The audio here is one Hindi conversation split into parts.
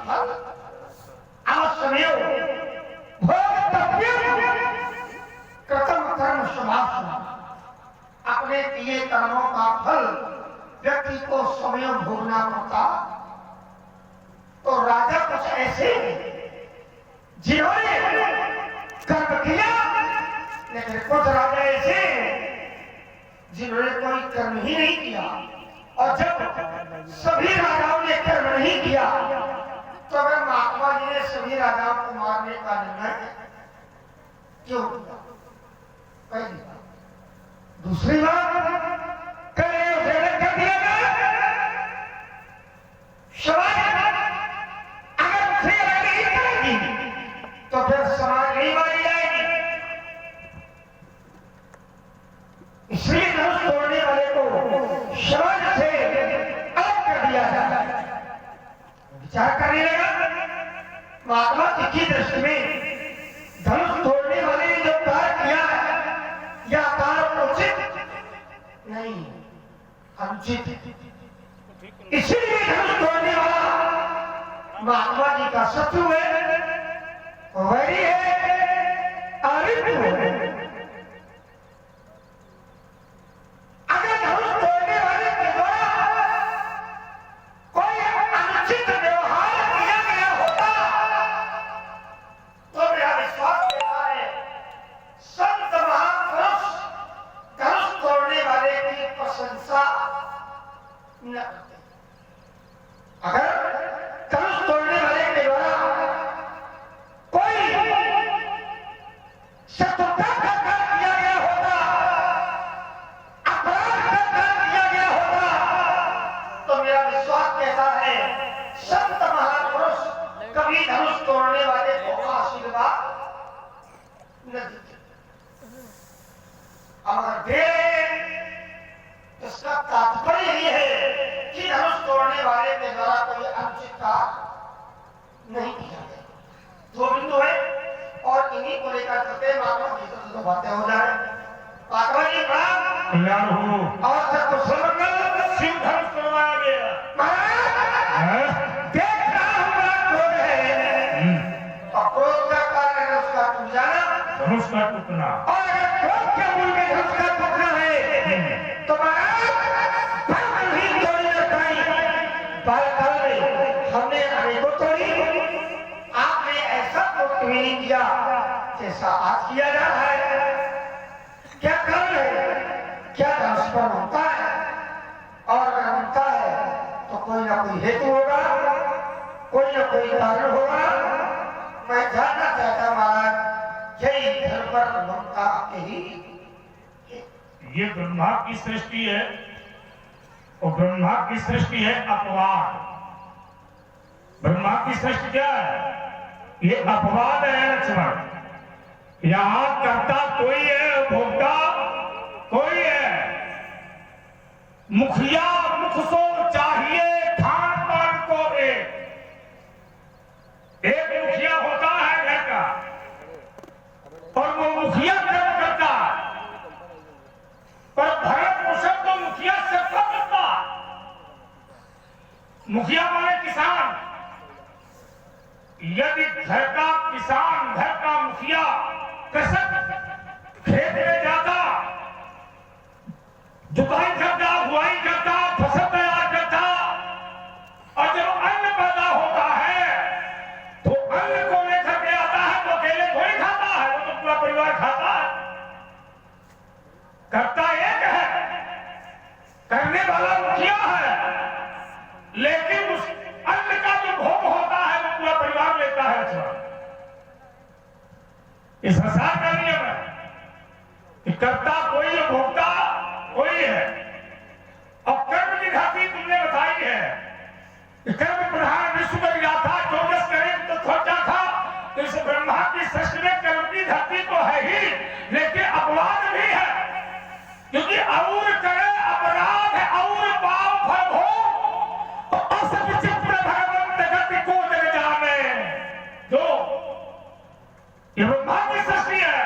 फल अवश्यमेव भोक्तव्यम् कृतं कर्म समाप्तं। अपने किए कर्मों का फल व्यक्ति को स्वयं भोगना पड़ता। तो राजा कुछ ऐसे जिन्होंने कर्म किया, लेकिन कुछ राजा ऐसे जिन्होंने कोई कर्म ही नहीं किया। और जब सभी राजाओं ने कर्म नहीं किया तो अगर महात्मा जी ने सभी राजाओं को मारने का निर्णय क्यों किया? पहली बात। दूसरी बात, कर दिया गया समाज अगर उसे नहीं करेगी तो फिर समाज नहीं मारी जाएगी। इसलिए धनुष तोड़ने वाले को समाज से अलग कर दिया जाता है। विचार करने लगा महात्मा जी की दृष्टि में धनुष तोड़ने वाले ने जो कार्य किया या कार्य उचित नहीं, अनुचित। इसीलिए धनुष तोड़ने वाला महात्मा जी का शत्रु है, वैरी है, आरिफ है। अगर धनुष तोड़ने वाले के द्वारा कोई अनुचित व्यवहार किया गया होता तो मेरा विश्वास कहता है संत महापुरुष धनुष तोड़ने वाले की प्रशंसा न करते। अगर धनुष तोड़ने वाले के द्वारा कोई शत्रुता का कार्य किया गया होता, अपराध का कार्य किया गया होता, तो मेरा विश्वास कहता है संत महापुरुष कभी धनुष तोड़ने वाले को आशीर्वाद न देते। अगर दे इसका तात्पर्य ये है कि धनुष तोड़ने वाले के द्वारा कोई अनुचित कार्य नहीं किया गया। दो बिंदु है और इन्हीं को लेकर करते महात्मा जी से तो बातें हो जाए। महात्मा जी प्रणाम और सबको सुमंगल। शिव धनुष तोड़वाया गया। महाराज देख रहा हूँ बड़ा क्रोध है और क्रोध का कारण है उसका टूट जाना, धनुष का टूटना। और अगर क्रोध के मूल में धनुष का टूटना है तो महाराज नहीं तोड़ी रखाई बालकाल में हमने अनेकों तोड़ी, आपने ऐसा कोई नहीं किया जैसा आज किया जा रहा है। क्या कारण है? क्या धनुष पर होता है? और अगर होता है तो कोई ना कोई हेतु होगा, कोई ना कोई कारण होगा। मैं जानना चाहता महाराज यही धर्म पर ममता यही ये ब्रह्मा की सृष्टि है और ब्रह्मा की सृष्टि है अपवाद। ब्रह्मा की सृष्टि क्या है? ये अपवाद है लक्ष्मण। यहाँ कर्ता कोई है, भोक्ता कोई है। मुखिया मुख सो चाहिए, खान पान को एक मुखिया होता है घर का और वो मुखिया कर्म करता है। पर भरत पोषण तो मुखिया से करता। मुखिया माने किसान। यदि घर का किसान, घर का मुखिया कृषक खेत में जाता, जुताई करता, बुआई करता, फसल तैयार करता और जब अन्न पैदा होता है तो अन्न को लेकर के आता है तो अकेले कोई खाता है, वो तो पूरा परिवार खाता है। करता एक है, करने वाला मुखिया है, लेकिन उस अन्न का जो भोग होता है वो पूरा परिवार लेता है। इस संसार का नियम है कि कर्ता कोई है, भोक्ता कोई है। और कर्म की घाटी तुमने बताई है कि कर्म प्रधान विश्व में गया था, जो जस करे तो खोजा था। तो इस ब्रह्मा की सृष्टि में कर्म की धरती तो है ही, लेकिन अपवाद भी है। क्योंकि और करे अपराध है और पाप फल हो तो असविचित्र भगवंत गति को जग जाने। जो ये ब्रह्मा की सृष्टि है,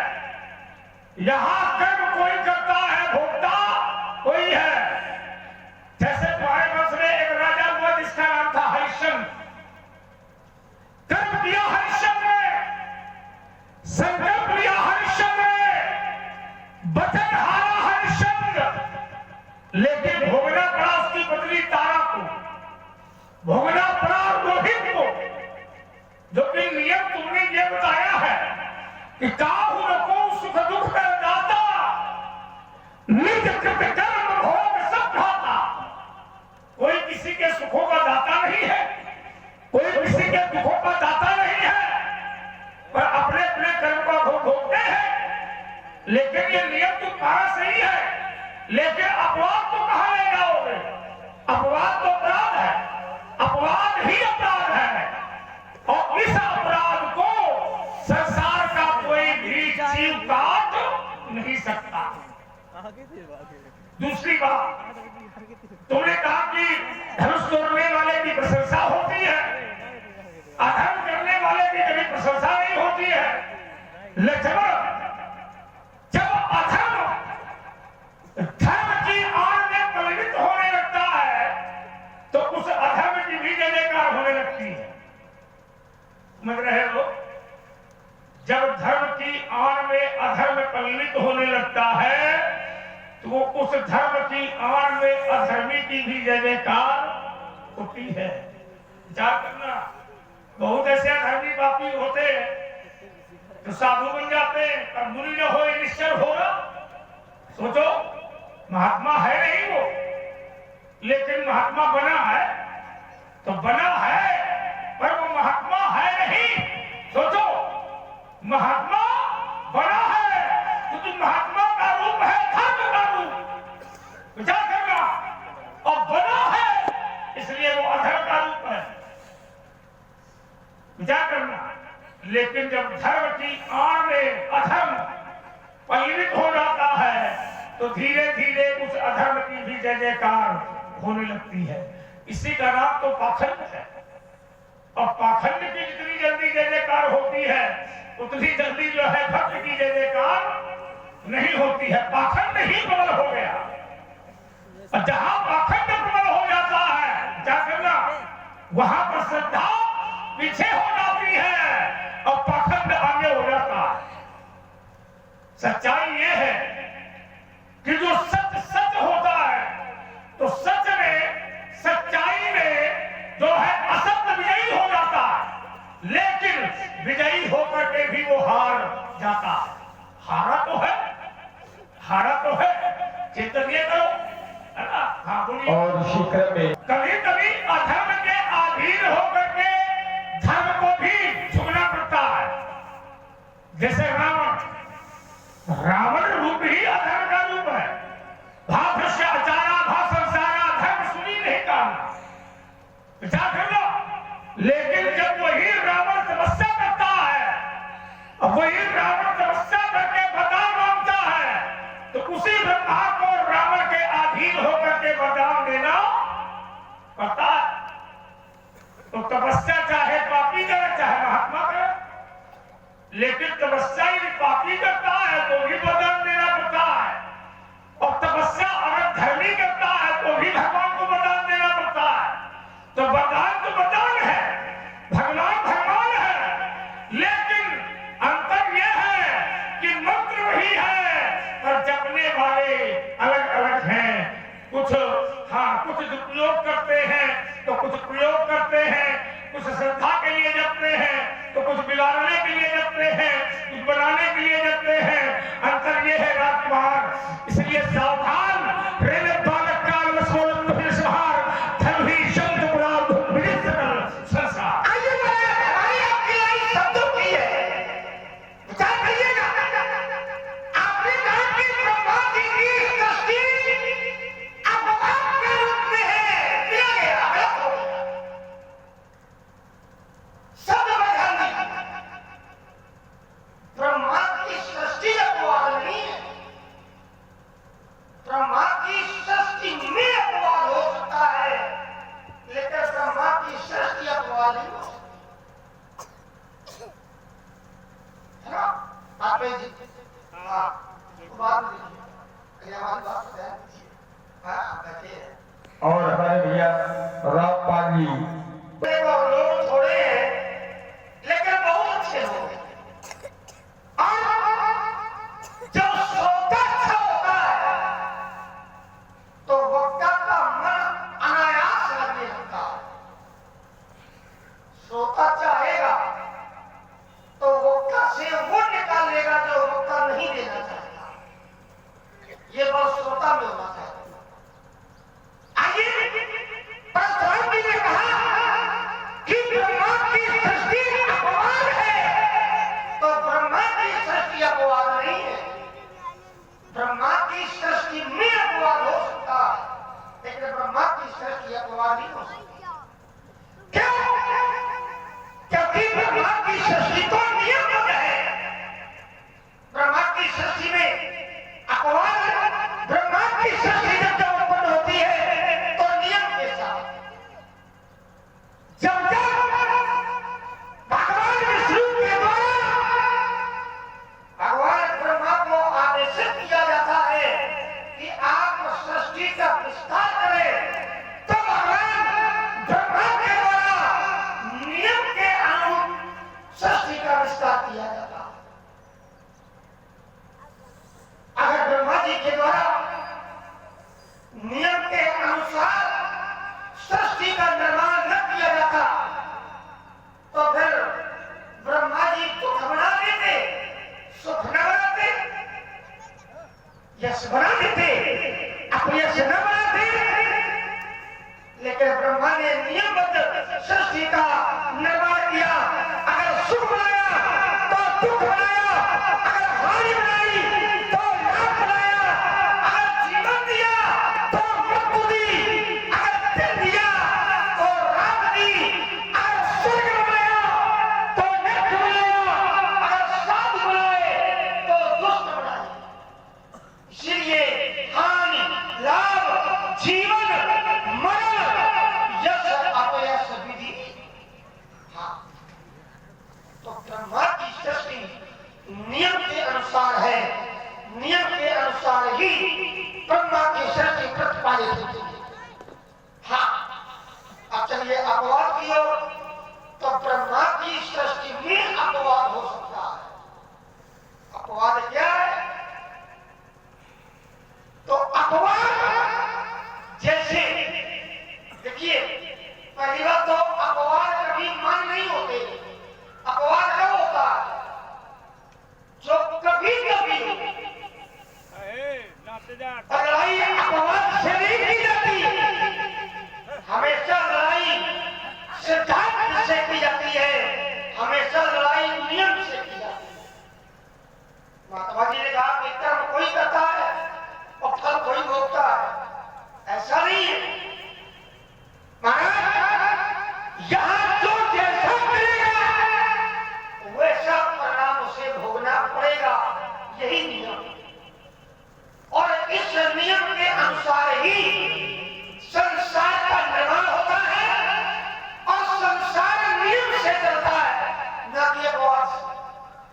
यहाँ कर्म कोई करता है, भोक्ता कोई है। जैसे तुम्हारे वंश में एक राजा हुआ जिसका नाम था हरिश्चंद्र। लेकिन भोगना पड़ा उसकी पत्नी तारा को, भोगना पड़ा रोहित को, जो कि नियम तुमने ये बताया है कि काहू को सुख दुख दाता, निज कृत कर्म भोग सब खाता। कोई किसी के सुखों का दाता नहीं है, कोई किसी के दुखों का दाता नहीं है, पर अपने अपने कर्म का भोग भोगते हैं। लेकिन ये नियम तो तुम्हारा सही है, लेकिन अपवाद तो कहां ले जाओगे? अपवाद तो अपराध है, अपवाद ही अपराध है, और इस अपराध को संसार का कोई भी जीव काट नहीं सकता। दूसरी बात, तुमने कहा कि धनुष तोड़ने वाले की प्रशंसा होती है, अधर्म करने वाले की कभी प्रशंसा नहीं होती है। लक्ष्मण, जब अधर्म धर्म की आड़ में परिणित होने लगता है तो उस अधर्म की भी जय जयकार होने लगती है। समझ रहे हो? जब धर्म की आड़ में अधर्म परिणित होने लगता है तो उस धर्म की आड़ में अधर्मी की भी जय जयकार होती है। विचार करना, बहुत ऐसे अधर्मी पापी होते हैं जो साधु बन जाते हैं, पर मुनि न हो निश्चल होगा। सोचो, महात्मा है नहीं वो, लेकिन महात्मा बना है, तो बना है पर वो महात्मा है नहीं। सोचो, महात्मा बना है तो तुम महात्मा का रूप है धर्म का रूप। विचार करना, और बना है इसलिए वो अधर्म का रूप है। विचार करना, लेकिन जब धर्म की आड़ में अधर्म परिणित हो जाता है तो धीरे धीरे उस अधर्म की भी जय जयकार होने लगती है। इसी का नाम तो पाखंड है, और पाखंड की जितनी जल्दी जय जयकार होती है उतनी जल्दी जो है भक्त की जय जयकार नहीं होती है। पाखंड ही प्रबल हो गया, और जहां पाखंड प्रबल हो जाता है, क्या करना, वहां पर श्रद्धा पीछे हो जाती है और पाखंड आगे हो जाता है। सच्चाई ये है कि जो सच सच होता है तो सच में, सच्चाई में जो है असत्य विजयी हो जाता है, लेकिन विजयी होकर के भी वो हार जाता है। हारा तो है, हारा तो है, चिंतन ये करो, है ना? हाँ बोलिए। और शीघ्र में कभी कभी अधर्म के अधीन होकर के धर्म को भी झुकना पड़ता है। जैसे रावण, रावण रूप ही अधर्म का रूप है। भा दृश्य आचारा भा संसारा, धर्म सुनी नहीं करना। विचार कर लो, लेकिन जब वही रावण तपस्या करता है, अब वही रावण तपस्या करके वरदान मांगता है, तो उसी ब्रह्मा को रावण के अधीन होकर के वरदान देना पड़ता है। तो तपस्या चाहे पापी करे चाहे महात्मा करे, लेकिन तपस्या यदि पापी करता है तो भी वरदान देना पड़ता है, और तपस्या अगर धर्मी करता है तो भी भगवान को वरदान देना पड़ता है। तो वरदान तो वरदान है, भगवान भगवान है, लेकिन अंतर यह है कि मंत्र वही है पर जपने वाले अलग अलग हैं। कुछ कुछ दुरुपयोग करते हैं तो कुछ प्रयोग करते हैं, कुछ श्रद्धा के लिए जपते हैं तो कुछ बिगाड़ने के लिए जपते हैं, कुछ बनाने के लिए जपते हैं। अंतर ये है राजकुमार, इसलिए सावधान, प्रेम बालक काल में सोलम विषहार धन ही शब्द पुराण विनिश्चल संसार। आइए हमारी आपकी आई शब्दों की है, विचार करिएगा। आपने कहा कि ब्रह्मा जी की सृष्टि अपवाद के रूप में है, दिया गया, गलत हो गया। शब्द बदल नहीं, ब्रह्मा की सृष्टि अपवाद नहीं है। ब्रह्मा की सृष्टि में अपवाद हो सकता है, लेकिन ब्रह्मा की सृष्टि अपवाद नहीं हो सकती, है ना? आप जी, हाँ, बात लीजिए, हमारी बात ध्यान दीजिए। हाँ, बैठिए। और हमारे भैया रामपाल जी, लोग थोड़े हैं लेकिन बहुत अच्छे लोग हैं। जब श्रोता अच्छा होता है तो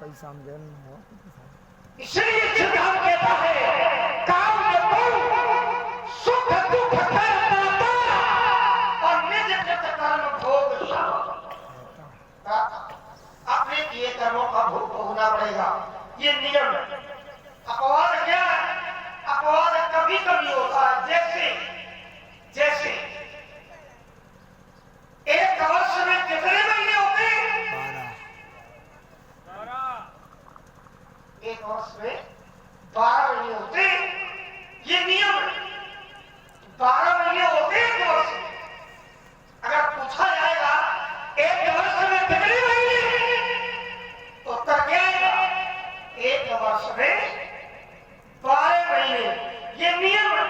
पैसा हम देन हो इसलिए सिद्धांत कहता है काम में सुख दुख करता और निज कृत कर्म भोग अपने किए कर्मों का भोग भोगना पड़ेगा। ये नियम है। अपवाद क्या है? अपवाद कभी कभी होता है। जैसे एक वर्ष में कितने महीने होते हैं? 12 एक वर्ष में 12 महीने होते हैं। ये नियम है। 12 महीने होते हैं एक वर्ष में। अगर पूछा जाएगा एक वर्ष में कितने महीने, तो उत्तर क्या आएगा? एक वर्ष में 12 महीने। ये नियम है।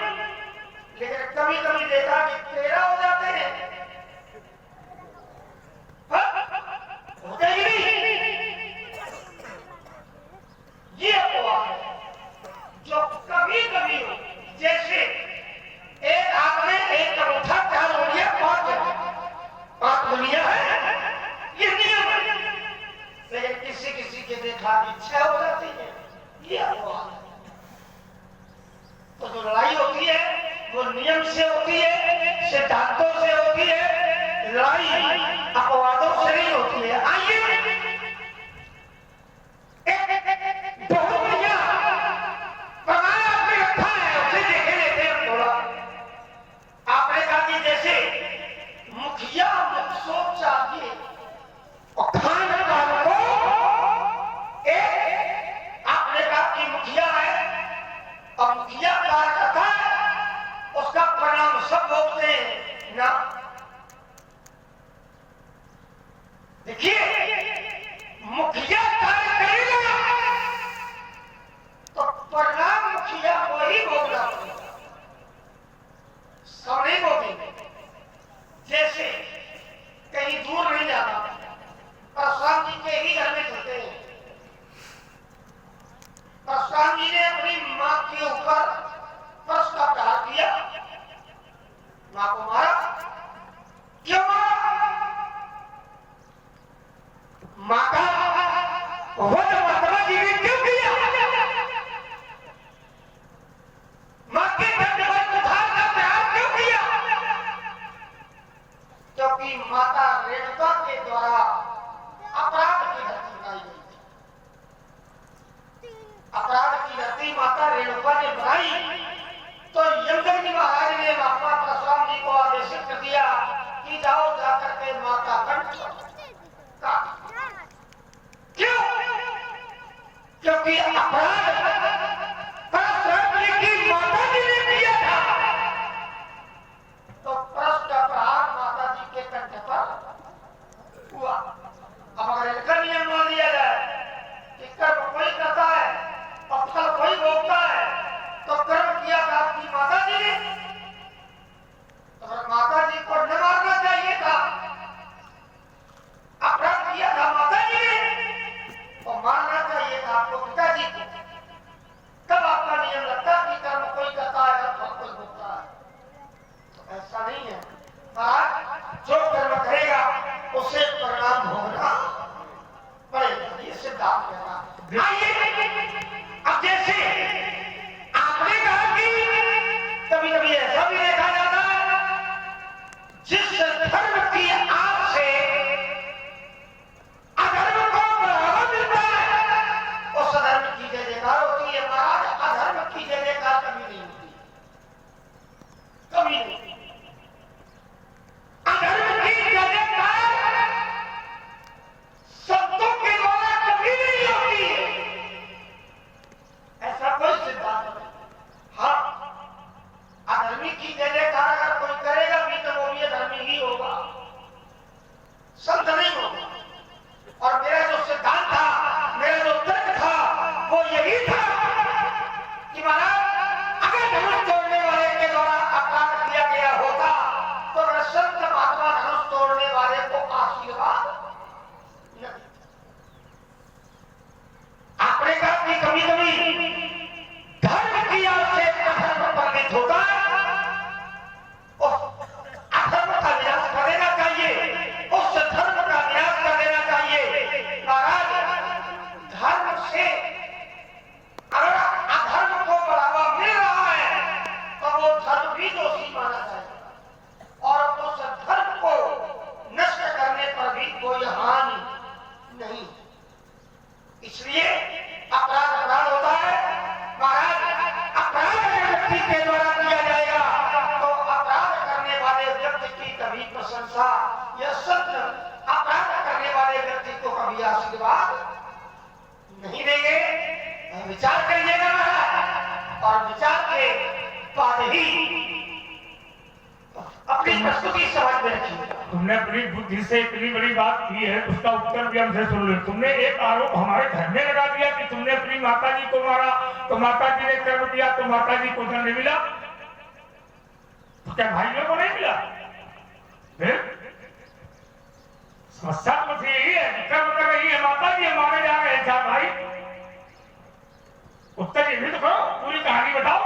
लेकिन कभी कभी देखा कि 13 हो जाते हैं। होते ही नहीं। ये अपवाद है जो कभी कभी हो। जैसे एक आपने एक अंगूठा 4 उंगलियां 5 उंगलियां है। ये नियम है। लेकिन किसी किसी के देखा कि 6 हो जाती है। ये अपवाद है। तो जो लड़ाई होती है वो नियम से होती है, सिद्धांतों से होती है। लड़ाई अपवादों से नहीं होती है। आइए बहुत बढ़िया प्रमाण आपने रखा है, उसे देखे लेते हैं थोड़ा। आपने कहा कि जैसे मुखिया मुख सोच चाहिए और खान पान को आपने कहा कि मुखिया है और मुखिया कार्य करता है, उसका परिणाम सब भोगते हैं ना। देखिए मुखिया कार्य करेगा तो परिणाम मुखिया को ही भोगना पड़ेगा, सब नहीं भोगेंगे। जैसे कहीं दूर नहीं जाना, परशुराम जी के ही घर में चलते हैं। परशुराम जी ने अपनी मां के ऊपर परश का प्रहार किया, मां को मारा। क्यों मारा? मां का वध महात्मा जी ने क्यों किया? मां के दंड पर कुठार का प्रहार क्यों किया? क्योंकि माता रेणुका के द्वारा अपराध की धरती बनाई गई थी। अपराध की धरती माता रेणुका ने बनाई तो यमदग्नि महाराज ने महात्मा परशुराम जी को आदेशित कर दिया कि जाओ जाकर के मां का कंठ काट। क्यों? आशीर्वाद नहीं देंगे। विचार करिएगा और विचार के बाद ही अपनी प्रस्तुति समझ में रखिएगा। तुमने अपनी बुद्धि से इतनी बड़ी बात की है, उसका उत्तर भी हमसे सुन लो। तुमने एक आरोप हमारे घर में लगा दिया कि तुमने अपनी माता जी को मारा, तो माता जी ने कर्म किया, तो माता जी को दंड मिला, तो क्या भाइयों को नहीं मिला? फिर समस्या तो यही है, कर्म कर रही है माता जी, मारे जा रहे हैं क्या भाई? उत्तर ये भी तो करो, पूरी कहानी बताओ।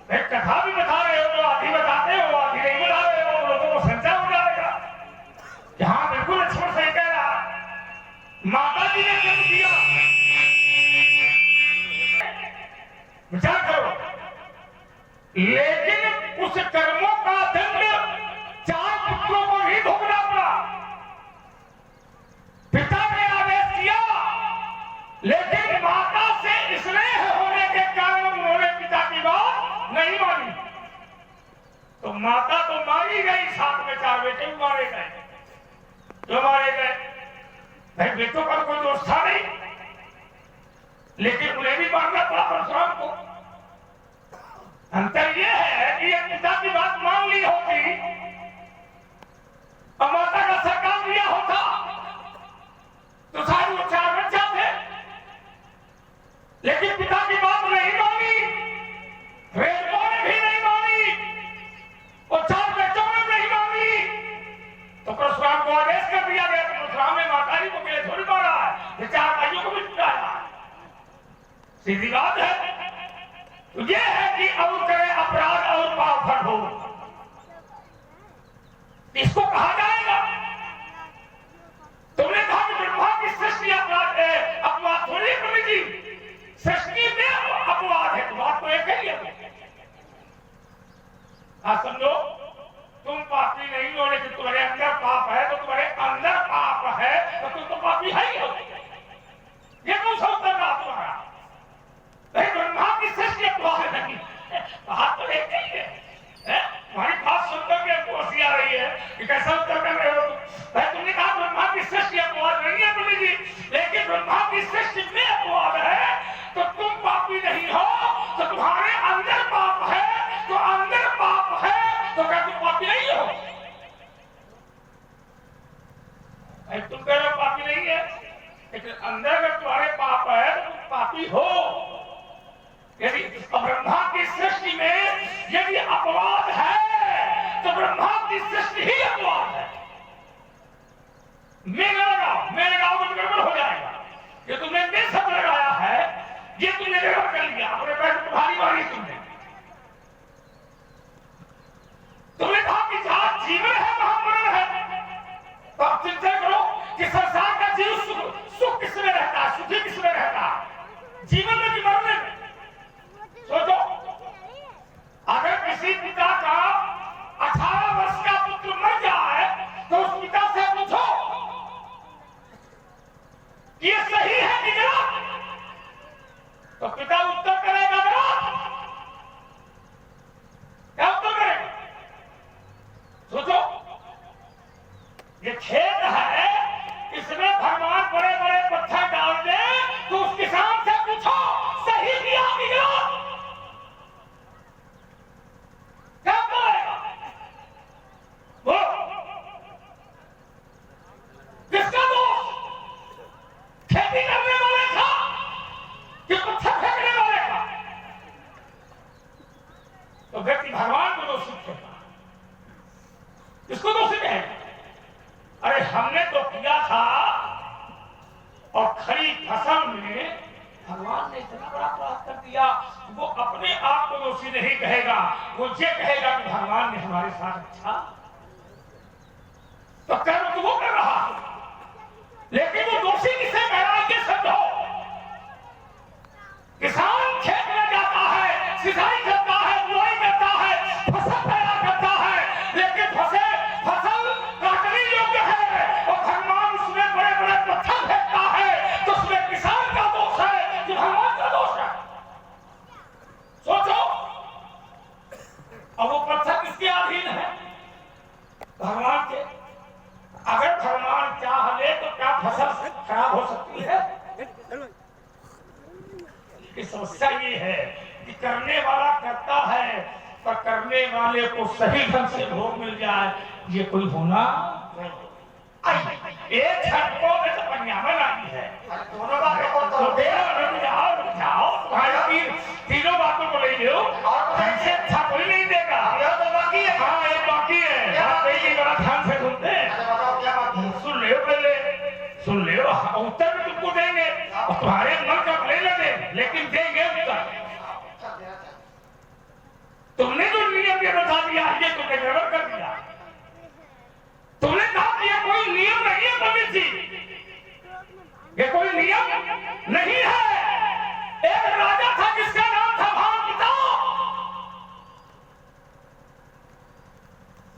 एक कथा भी बता रहे हो तो आधी बताते हो, आधी नहीं बता रहे हो, लोगों को संशय हो जाएगा। यहाँ बिल्कुल लक्ष्मण सही कह रहा, माता जी ने कर्म किया, विचार करो, लेकिन उस कर्मों का दंड 4 पुत्रों को ही भोगना पड़ा। पिता ने आदेश किया, लेकिन माता से स्नेह होने के कारण उन्होंने पिता की बात नहीं मानी, तो माता तो मारी गई, साथ में 4 बेटे भी मारे गए। जो मारे गए भाई, बेटों का कोई दोष था नहीं, लेकिन उन्हें भी मारना पड़ा परशुराम को। अंतर यह है कि ये पिता की बात मान ली होती और माता का सरकार लिया होता तो शायद वो 4 बच जाते, लेकिन पिता की बात नहीं मानी, वेदों ने भी नहीं मानी और 4 बेटों ने नहीं मानी, तो परशुराम को आदेश कर दिया गया कि परशुराम ने माता जी को अकेले थोड़ी मारा है, ये 4 भाइयों को भी छुड़ाया। सीधी बात है। तो ये है कि और करे अपराध और पाप फल हो, इसको कहा जाएगा। तुमने कहा कि ब्रह्मा की सृष्टि अपराध है, अपवाद थोड़ी कमी जी, सृष्टि में अपवाद है, तो बात तो एक ही है। समझो, तुम पापी नहीं हो, लेकिन तुम्हारे अंदर पाप है, तो तुम्हारे अंदर पाप है तो तुम तो पापी है ही हो। ये कौन सा उत्तर रहा तुम्हारा? ब्रह्मा की सृष्टि अपवाद नहीं, बात तो एक ही है। तुम्हारी बात सुनकर के हमको हंसी आ रही है कि कैसा उत्तर कर रहे हो भाई। तुमने कहा ब्रह्मा की सृष्टि अपवाद नहीं है तुमने जी, लेकिन ब्रह्मा की सृष्टि में अपवाद है, तो तुम पापी नहीं हो, तो तुम्हारे अंदर पाप है, तो अंदर पाप है, तो क्या तुम पापी नहीं हो? तुम कह रहे हो पापी नहीं है, लेकिन अंदर अगर तुम्हारे पाप है तो तुम पापी हो। यदि ब्रह्मा की सृष्टि में यदि अपवाद है तो ब्रह्मा की सृष्टि ही अपवाद है। मेरे लगाओ तो गड़बड़ हो जाएगा। ये तुमने मेरे शब्द लगाया है, ये तुमने गड़बड़ कर लिया, अपने पैर को भारी मारी तुमने कहा कि जहां जीवन है वहां मरण है। तो आप चिंता करो कि संसार का जीव सुख किसमें रहता है, सुखी किसमें रहता है, जीवन में कि मरने में? सोचो, अगर किसी पिता का 18 वर्ष का पुत्र मर जाए तो उस पिता से पूछो कि ये सही है कि गलत, तो पिता उत्तर करेगा गलत। क्या उत्तर करेगा? सोचो, ये खेत है, इसमें भगवान बड़े बड़े पत्थर डाल दे तो उस किसान से पूछो सही किया कि गलत, क्या करेगा वो? किसका दोष? खेती करने वाले का कि पत्थर फेंकने वाले का? तो व्यक्ति भगवान को दोषी कहता, किसको दोषी कहेगा? अरे हमने तो किया था और खरी फसल में भगवान ने इतना बड़ा अपराध कर दिया, वो अपने आप को दोषी नहीं कहेगा, वो ये कहेगा कि भगवान ने हमारे साथ अच्छा। तो कर्म तो वो कर रहा है, लेकिन वो दोषी किसे कह रहा है ये समझो। किसान खेत में जाता है, सिंचाई करता है, बुआई करता है, फसल तैयार करता है, लेकिन फसल काटने योग्य है और भगवान उसमें बड़े बड़े पत्थर फेंकता है, तो उसमें किसान का दोष है कि भगवान का दोष है? सोचो, अब वो पत्थर किसके अधीन है? भगवान के। अगर भगवान चाह ले तो क्या फसल खराब हो सकती है? की समस्या ये है कि करने वाला करता है पर करने वाले को सही ढंग से भोग मिल जाए, ये कोई होना नहीं। एक छठको में तो पंजाबन आई है, दोनों बातों को तो रुक जाओ तुम्हारी तीनों बातों को ले लो, हमसे अच्छा कोई नहीं देगा। यह तो बाकी है। हाँ ये बाकी है, बात नहीं बड़ा ध्यान से सुनते हैं। अच्छा बताओ क्या बात है? सुन ले पहले, सुन ले, उत्तर भी तुमको देंगे और तुम्हारे मन का भले न दे, लेकिन देंगे उत्तर। तुमने जो नियम ये बता दिया ये तुमने गड़बड़ कर दिया। तुमने कहा कि ये कोई नियम नहीं है पंडित जी, ये कोई नियम नहीं है। एक राजा था जिसका नाम था भानुपिता,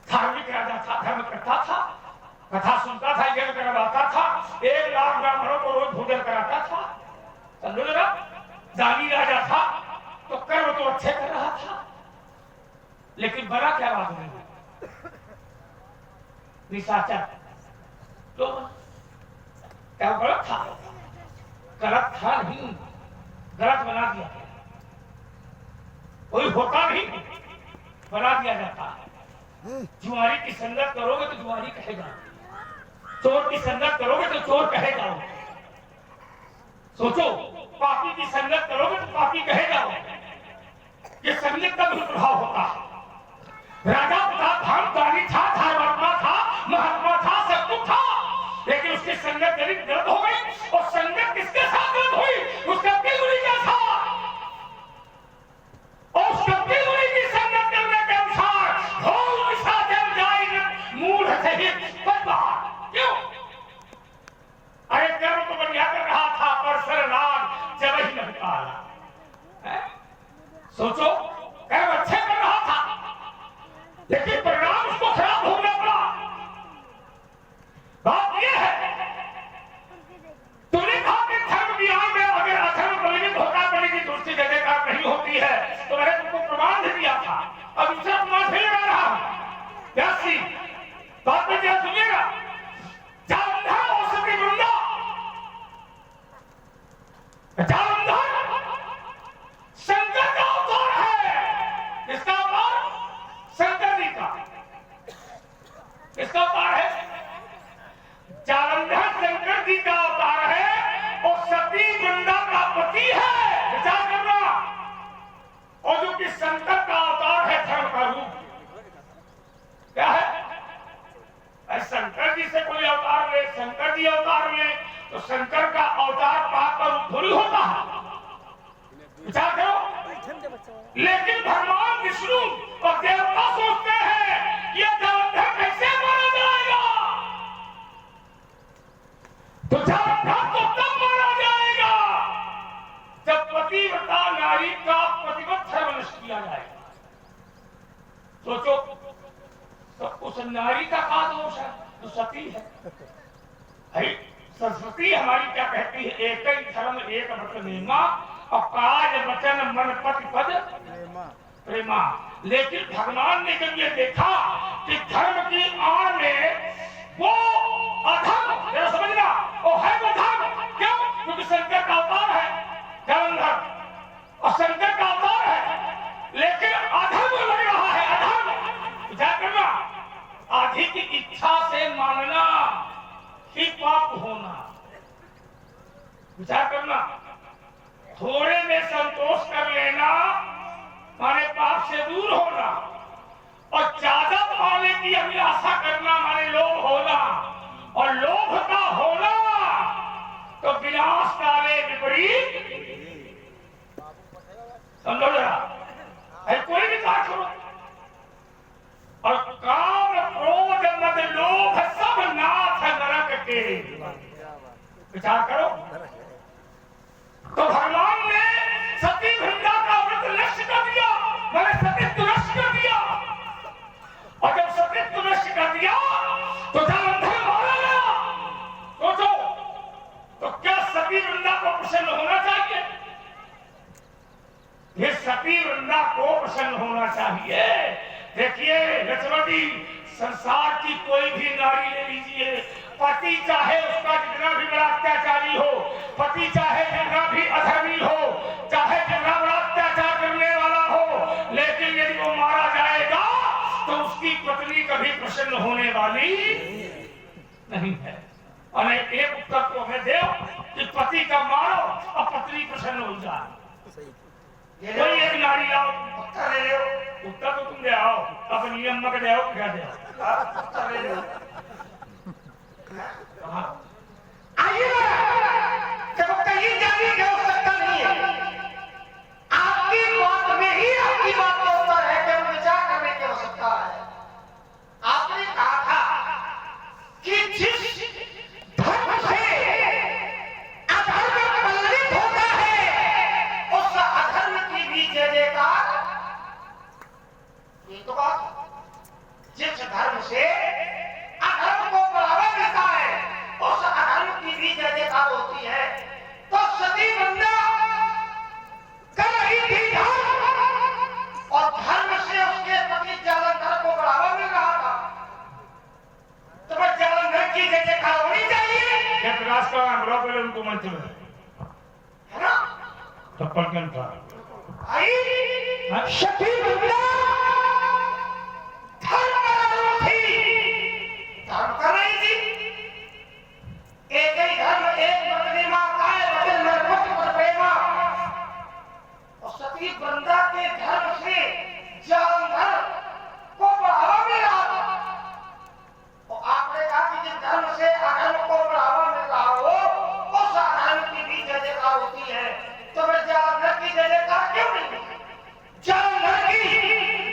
धार्मिक राजा था, धर्म करता था, कथा सुनता था, यज्ञ करवाता था, 1 लाख ब्राह्मणों को रोज भोजन कराता था। समझो जरा, दानी राजा था तो कर्म तो अच्छे कर रहा था, लेकिन बड़ा क्या बात नहीं, निशाचर तो क्या गलत था? गलत था नहीं, गलत बना दिया, कोई होता नहीं बना दिया जाता। जुआरी की संगत करोगे तो जुआरी कहेगा, चोर की संगत करोगे तो चोर कहेगा। सोचो, पापी की संगत करोगे तो पापी कहेगा। ये संगत का भी प्रभाव होता है। राजा था, धर्मदारी था, धर्मात्मा था, महात्मा था, सब कुछ था, लेकिन उसकी संगत गलत हो गई। और संगत किसके साथ गलत हुई? उसका पिलुरी का था, और उसका पिलुरी की संगत करने के अनुसार हो निशा जल जाए मूढ़ सहित बर्बाद। क्यों? अरे कर्म तो बढ़िया कर रहा था, पर सरनाग जब ही नहीं पाला। सोचो, कर्म अच्छे कर रहा था, लेकिन परिणाम उसको खराब होना पड़ा। बात यह है, तुमने कहा कि धर्म ज्ञान में अगर अधर्म परिणित होता, बड़ी की दृष्टि जगह का नहीं होती है, तो मैंने तुमको प्रमाण दे दिया था। अब दूसरा प्रमाण फिर लगा रहा हूं। व्यासी बात में क्या सुनिएगा, जालंधर औषधि वृंदा, जालंधर शंकर का अवतार है। इसका अवतार शंकर जी का, इसका अवतार है जालंधर, शंकर जी का अवतार है और सती वृंदा का पति है। विचार करना। और जो कि शंकर का अवतार है, धर्म का रूप क्या है? शंकर जी से कोई अवतार ले, शंकर जी अवतार ले, तो शंकर का अवतार पाप का रूप थोड़ी होता है। विचार करो। लेकिन भगवान विष्णु और देवता सोचते हैं ये जालंधर कैसे मारा जाएगा? तो जालंधर तो तब मारा जाएगा जब पतिव्रता नारी का पतिव्रत धर्म नष्ट किया जाएगा। सोचो, तो उस नारी का क्या दोष है? तो सती है। सरस्वती हमारी क्या कहती है? एक ही धर्म एक व्रत नेमा, और काज वचन मन पति पद प्रेमा। लेकिन भगवान ने जब ये देखा कि धर्म की आड़ में वो अधर्म, जरा समझना, वो है वो धर्म। क्यों? क्योंकि शंकर का अवतार है जालंधर, और शंकर का अवतार है, लेकिन अधर्म लग रहा है, अधर्म। विचार करना, आधी की इच्छा से मानना ही पाप होना। विचार करना, थोड़े में संतोष कर लेना माने पाप से दूर होना, और ज्यादा पाने की अभिलाषा करना माने लोभ होना, और लोभ का होना तो विनाश काले विपरीत। समझो जरा, कोई भी कार्य करो, और काम क्रोध मद लोभ सब नाथ नरक के। विचार करो, तो भगवान ने सती वृंदा का व्रत नष्ट कर दिया, मैंने सतीत्व नष्ट कर दिया, और जब सतीत्व नष्ट कर दिया तो जालंधर मारा गया। सोचो, तो क्या सती वृंदा को प्रसन्न होना चाहिए? ये सती वृंदा को प्रसन्न होना चाहिए। देखिए लक्ष्मण जी, संसार की कोई भी नारी ले लीजिए, पति चाहे उसका जितना भी बड़ा अत्याचारी हो, पति चाहे जितना भी अधर्मी हो, चाहे जितना बड़ा अत्याचार करने वाला हो, लेकिन यदि वो मारा जाएगा तो उसकी पत्नी कभी प्रसन्न होने वाली नहीं है। और एक उत्तर तो हमें दो कि पति का मारो और पत्नी प्रसन्न हो जाए। कोई एक नारी लाओ, उत्तर ले लो। उत्तर तो तुम दे आओ, अपनी अम्मा के दे आओ, क्या दे आओ, उत्तर ले लो। आइए देखो कहीं जाने की आवश्यकता नहीं है, आपकी बात में ही आपकी बात का उत्तर है कि विचार करने की आवश्यकता है। आपने कहा था कि जिस धर्म से अधर्म पल्लित होता है उस अधर्म की भी जय जयकार, ये तो बात, जिस धर्म से अधर्म को बढ़ावा मिलता है उस अधर्म की भी जय जयकार होती है। तो सती बंदा कर रही थी धर्म और धर्म से उसके पति जालंधर को बढ़ावा मिल रहा था, तो बस जालंधर की जय जयकार होनी चाहिए। क्या प्रकाश का बुरा पहले उनको मंच में है ना थप्पड़ के अनुसार भाई, सती बंदा धर्म कर रही थी, धर्म कर रही थी। एक ही धर्म एक पत्नी मां काय वचन में पुत्र प्रेमा, और सती बंदा के धर्म से जालंधर को बढ़ावा मिल रहा था। और आपने कहा कि जिस धर्म से अधर्म को बढ़ावा मिल रहा हो उस अधर्म की भी जय जयकार होती है, तो मैं जालंधर की जय जयकार क्यों नहीं की? जालंधर की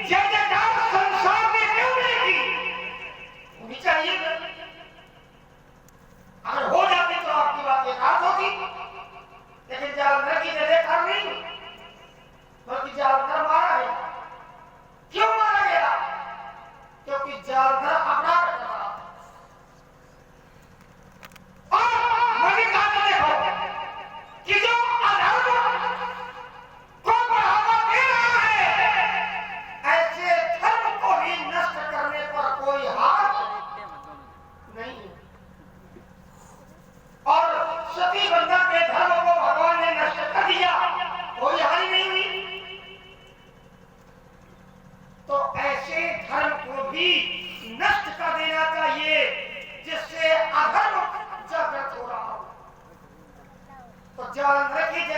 जय जयकार संसार में क्यों नहीं की? होनी चाहिए। अगर हो जाती तो आपकी बात एक हाथ होती, लेकिन जालंधर की जय जयकार नहीं, बल्कि जालंधर मारा गया। क्यों मारा गया? क्योंकि जालंधर अपराध कर रहा था। और मल्लिका को देखो कि जो अधर्म को बढ़ावा दे रहा है, ऐसे धर्म को ही नष्ट करने पर कोई हाथ नहीं। और सती बंदा के धर्म को भगवान ने नष्ट कर दिया, कोई हानि नहीं हुई। तो ऐसे धर्म को भी